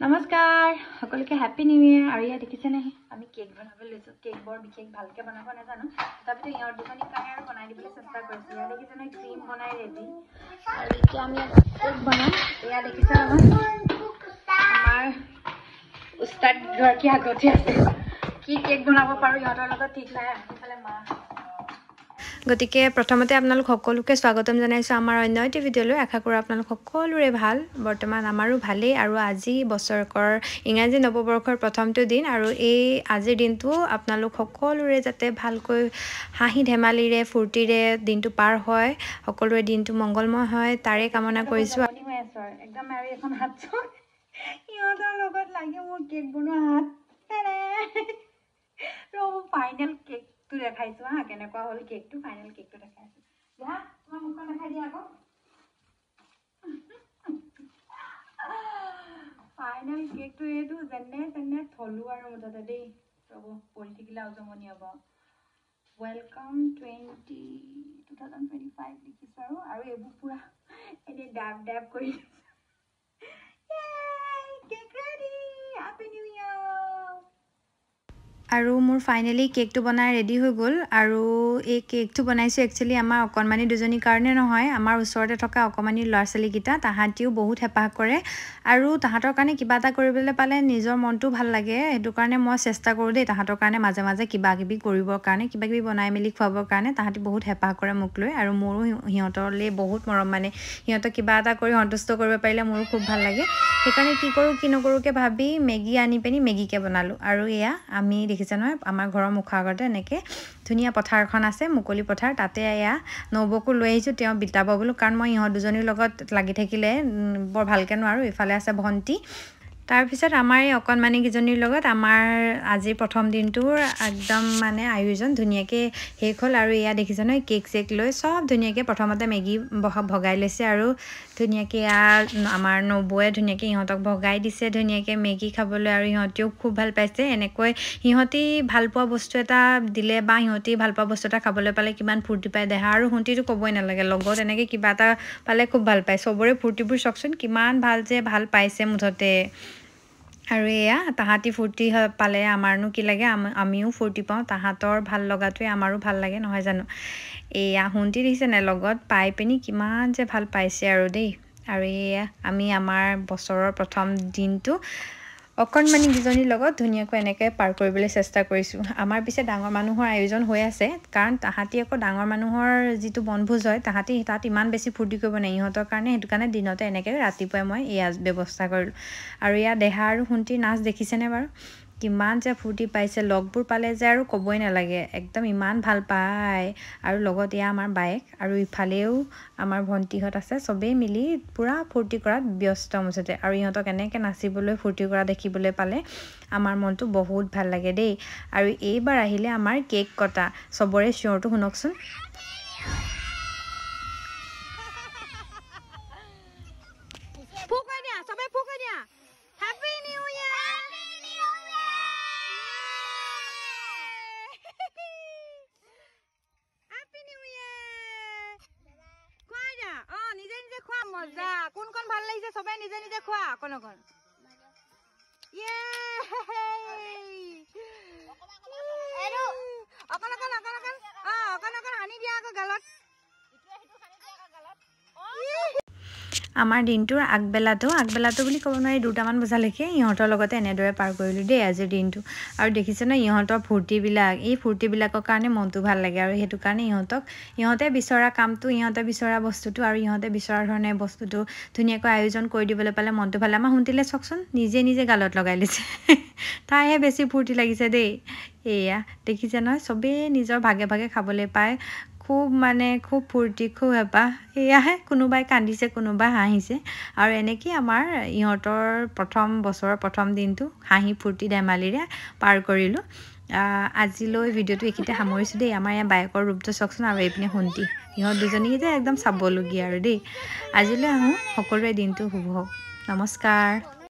नमस्कार সকলকে happy new ইয়াৰ আৰু ইয়া দেখিছে নে আমি কেক বনাবলৈ লৈছো কেক বৰ বিশেষ ভালকে বনাব নাজানো তথাপিতো ইয়াৰ দুজনী কাৰণে আৰু বনাই দিবলৈ চেষ্টা কৰিছো ইয়া দেখিছে নে ক্ৰীম বনাই ৰেডি আৰু এতিয়া আমি কেক বনাম ইয়া দেখিছে আমাৰ উস্তাদ গৰাকী আগতে আছে কি কেক বনাব পাৰো ইহঁতৰ লগত ঠিক নাই আনফালে মা গতিকে প্ৰথমতে আপোনালোক সকলোকে স্বাগতম জনাইছো আমাৰ অন্য এটা ভিডিঅলৈ আশা কৰো আপোনালোক সকলোৰে ভাল বৰ্তমান আমাৰো ভালেই আৰু আজি বছৰকৰ ইংৰাজী নৱবৰ্ষৰ প্ৰথমটো দিন আৰু এই আজিৰ দিনটো আপোনালোক সকলোৰে যাতে ভালকৈ হাঁহি ধেমালিৰে ফুৰ্তিৰে দিনটো পাৰ হয় সকলোৰে দিনটো মংগলময় হয় তাৰে কামনা কৰিছো একদম আৰু এখন হাত ইহঁতৰ লগত লাগি মোৰ কেক বনোৱা হাত ফাইনেল কেক তো দেখাইছো হা কেনেকুৱা হল কেকটো ফাইনেল কেকটো দেখাইছো যা তোমাৰ মুখখন দেখাই দিয়া আকৌ ফাইনেল কেকটো এটো যেনে থলু আৰু মুঠতে দেই প্ৰভু পৰি থাকিলে আজমনি হ'ব ওয়েলকাম 2025 লিখিছো আৰু এইবোৰ পুৰা এনে ডাব কৰি কেক ৰেডি হ্যাপি নিউ ইয়াৰ আৰু মোৰ ফাইনালি কেকটো বনাই ৰেডি হৈ গ'ল আৰু এই কেকটো বনাইছো একচুয়ালি আমাৰ অকনমানি দুজনীৰ কাৰণে নহয় আমাৰ ওচৰতে থকা অকমানি ল'ৰা-ছোৱালী কিটা তাহাঁতিও বহুত হেপাহ কৰে আৰু তাহাঁতৰ কাৰণে কিবা এটা কৰিবলৈ পালে নিজৰ মনটো ভাল লাগে হেতু কাৰণে মই চেষ্টা কৰো দেই তাহাঁতৰ কাৰণে মাজে মাজে কিবা কিবি কৰিবৰ কাৰণে কিবা কিবি বনাই মেলি খুৱাবৰ কাৰণে তাহাঁতি বহুত হেপাহ কৰে মোক লৈ আৰু মোৰো হিহঁতৰলে বহুত মৰম মানে হিহঁতক কিবা এটা কৰি সন্তুষ্ট কৰিব পাৰিলে মোৰো খুব ভাল লাগে সেইকাৰণে কি কৰো কি নকৰোকে ভাবি মেগী আনি পেনি মেগীকে বনালো আৰু এয়া আমি দেখিছে নহয় আমাৰ ঘৰৰ মুখৰ আগতে এনেকে ধুনিয়া পথাৰখন আছে মুকলি পথাৰ তাতে এয়া নবকো লৈ আহিছো তেওঁ বিতাব বলো কাৰণ মই ইহঁত দুজনীৰ লগত লাগি থাকিলে বৰ ভালকে নোৱাৰো ইফালে আছে ভন্টি তাৰ পিছত আমাৰ এই অকনমানি কিজনীৰ লগত আমাৰ আজি প্ৰথম দিনটোৰ একদম মানে আয়োজন ধুনিয়াকে হেক হল আৰু এয়া দেখিছে নহয় কেক চেক লৈ সব ধুনিয়াকে প্ৰথমতে মেগী ভগাই লৈছে আৰু ধুনিয়াকে আমাৰ নবয়ে ধুনিয়াকে ইহঁতক ভগাই দিছে ধুনিয়াকে মেগী খাবলৈ আৰু ইহঁতিও খুব ভাল পাইছে এনেকৈ ইহঁতি ভাল পোৱা বস্তু এটা দিলে বা ইহঁতি ভাল পোৱা বস্তু এটা খাবলৈ পালে কিমান ফুৰ্তি পায় দেহা আৰু হুঁতিটো ক'বই নালাগে লগত এনেকে কিবা এটা পালে খুব ভাল পায় সবৰে ফুৰ্তিবোৰ চকচোন কিমান ভাল যে ভাল পাইছে মুঠতে আৰু এয়া তাহাঁতি ফুৰ্তি পালে আমাৰনো কি লাগে আমিও ফুৰ্তি পাওঁ তাহাঁতৰ ভাল লগাটোৱে আমাৰো ভাল লাগে নহয় জানো এয়া হুঁতি দিছে নে লগত পাই পিনি কিমান যে ভাল পাইছে আৰু দেই আৰু এয়া আমি আমাৰ বছৰৰ প্ৰথম দিনটো অকনমানি কিজনীৰ লগত ধুনিয়াকৈ এনেকৈ পাৰ কৰিবলৈ চেষ্টা কৰিছো আমাৰ পিছে ডাঙৰ মানুহৰ আয়োজন হৈ আছে কাৰণ তাহাঁতি আকৌ ডাঙৰ মানুহৰ যিটো বনভোজ হয় তাহাঁতি তাত ইমান বেছি ফুৰ্তি কৰিব নাই ইহঁতৰ কাৰণে হেতু কাৰণে দিনতে এনেকৈ ৰাতিপুৱাই মই এয়া ব্যৱস্থা কৰিলো আৰু ইয়া দেহা আৰু হুঁতি নাচ দেখিছেনে বাৰু কিমান যে ফুৰ্তি পাইছে লগবোৰ পালে যে আৰু ক'বই নালাগে একদম ইমান ভাল পায় আৰু লগত এয়া আমাৰ বাইক আৰু ইফালেও আমাৰ ভন্টিহঁত আছে সবেই মিলি পুৰা ফুৰ্তি কৰাত ব্যস্ত মুঠতে আৰু ইহঁতক এনেকৈ নাচিবলৈ ফুৰ্তি কৰা দেখিবলৈ পালে আমাৰ মনটো বহুত ভাল লাগে দেই আৰু এইবাৰ আহিলে আমাৰ কেক কটা সবৰে চিঞৰটো শুনকচোন মজা কোন কোন ভাল লাগিছে সবাই নিজে নিজে খোৱা কোন কোন ইয়ে এৰো অকন হানি দিয়া আকৌ গালত আমাৰ দিনটোৰ আগবেলাটো বুলি ক'ব নোৱাৰি 2টামান বজালৈকে ইহঁতৰ লগতে এনেদৰে পাৰ কৰিলো দেই আজিৰ দিনটো আৰু দেখিছে ন ইহঁতৰ ফুৰ্তিবিলাক এই ফুৰ্তিবিলাকৰ কাৰণে মনটো ভাল লাগে আৰু হেতু কাৰণে ইহঁতে বিচৰা কামটো ইহঁতে বিচৰা বস্তুটো আৰু ইহঁতে বিচৰা ধৰণে বস্তুটো ধুনিয়াকৈ আয়োজন কৰি দিবলৈ পালে মনটো ভাল আমাৰ হুঁতিলে চকচোন নিজে গালত লগাই লৈছে তাইহে বেছি ফুৰ্তি লাগিছে দেই এয়া দেখিছে নহয় সবেই নিজৰ ভাগে ভাগে খাবলৈ পায় খুব ফুৰ্তি খুব হেপাহ এয়াহে কোনোবাই কান্দিছে কোনোবাই হাঁহিছে আৰু এনেকৈ আমাৰ ইহঁতৰ প্ৰথম বছৰৰ প্ৰথম দিনটো হাঁহি ফুৰ্তি ধেমালিৰে পাৰ কৰিলোঁ আজিলৈ ভিডিঅ'টো এইখিনিতে সামৰিছোঁ দেই আমাৰ ইয়াৰ বাইকৰ ৰূপটো চকচোন আৰু এইপিনে হুঁতি ইহঁত দুজনী যে একদম চাবলগীয়া আৰু দেই আজিলৈ আহোঁ সকলোৰে দিনটো শুভ হওক নমস্কাৰ